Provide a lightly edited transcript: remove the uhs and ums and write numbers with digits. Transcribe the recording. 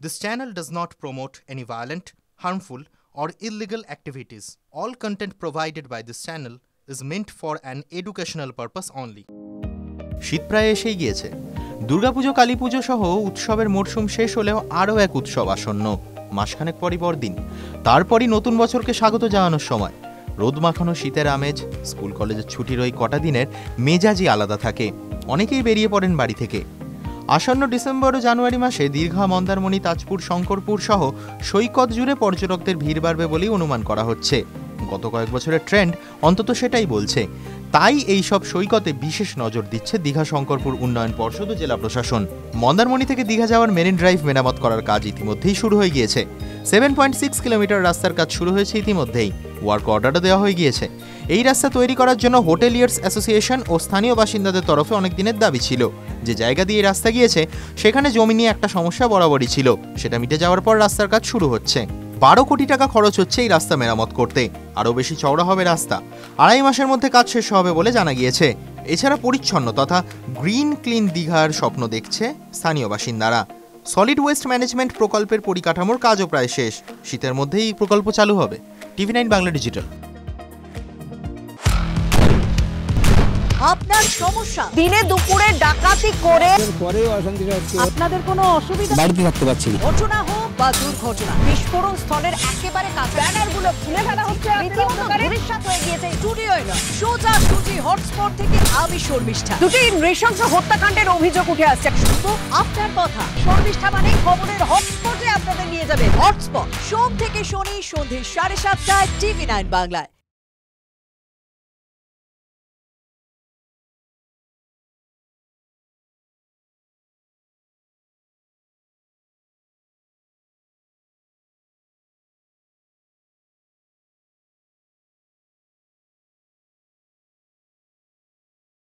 This channel does not promote any violent, harmful, or illegal activities. All content provided by this channel is meant for an educational purpose only. শীত প্রায় এসেই গিয়েছে। দুর্গাপুজো, কালীপুজো সহ উৎসবের মরশুম শেষ হলেও আরও এক উৎসব আসন্ন। মাসখানেক পরই বড়দিন, তারপরই নতুন বছরকে স্বাগত জানানোর সময়। রোদ মাখানো শীতের আমেজ, স্কুল কলেজের ছুটির ওই কটা দিনের মেজাজই আলাদা থাকে। অনেকেই বেরিয়ে পড়েন বাড়ি থেকে। আসন্ন ডিসেম্বর ও জানুয়ারি মাসে দীর্ঘা, মন্দারমণি, তাজপুর, শঙ্করপুর সহ সৈকত জুড়ে পর্যটকদের ভিড় বাড়বে বলেই অনুমান করা হচ্ছে। গত কয়েক বছরের ট্রেন্ড অন্তত সেটাই বলছে। তাই এই সব সৈকতে বিশেষ নজর দিচ্ছে দীঘা শঙ্করপুর উন্নয়ন পর্ষদ ও জেলা প্রশাসন। মন্দারমণি থেকে দীঘা যাওয়ার মেরিন ড্রাইভ মেরামত করার কাজ ইতিমধ্যেই শুরু হয়ে গিয়েছে। 7.6 কিলোমিটার রাস্তার কাজ শুরু হয়েছে ইতিমধ্যেই। ওয়ার্ক অর্ডারও দেওয়া হয়ে গিয়েছে। এই রাস্তা তৈরি করার জন্য হোটেলিয়ার্স অ্যাসোসিয়েশন ও স্থানীয় বাসিন্দাদের তরফে অনেক দিনের দাবি ছিল। যে জায়গা দিয়ে রাস্তা গিয়েছে সেখানে জমি নিয়ে একটা সমস্যা বরাবরই ছিল। সেটা মিটে যাওয়ার পর রাস্তার কাজ শুরু হচ্ছে। 12 কোটি টাকা খরচ হচ্ছে এই রাস্তা মেরামত করতে। আরও বেশি চওড়া হবে রাস্তা। 2.5 মাসের মধ্যে কাজ শেষ হবে বলে জানা গিয়েছে। এছাড়া পরিচ্ছন্ন তথা গ্রিন ক্লিন দীঘার স্বপ্ন দেখছে স্থানীয় বাসিন্দারা। সলিড ওয়েস্ট ম্যানেজমেন্ট প্রকল্পের পরিকাঠামোর কাজও প্রায় শেষ। শীতের মধ্যেই এই প্রকল্প চালু হবে। TV9 Bangla digital. আপনার সমস্যা দিনে দুপুরে ডাকাতি করে আপনাদের কোনো অসুবিধা, বাড়িতে থাকতে পারছি না, ঘটনা হোক বা দুর্ঘটনা, বিস্ফোরণ স্থলের একেবারে কাছে ব্যানারগুলো খুলে ফেলা হচ্ছে, রীতিমতো ভবিষ্যৎ হয়ে গিয়েছে স্টুডিওয় নয়, সোজাসুজি হটস্পট থেকে আমি শর্মিষ্ঠা। দুটি নৃশংস হত্যাকাণ্ডের অভিযোগ উঠে আসছে। শুধু আপনার কথা, শর্মিষ্ঠা মানে খবরের হটস্পটে আপনাদের নিয়ে যাবে। হটস্পট সোম থেকে শনি সন্ধ্যে 7:30টায় TV9 বাংলায়।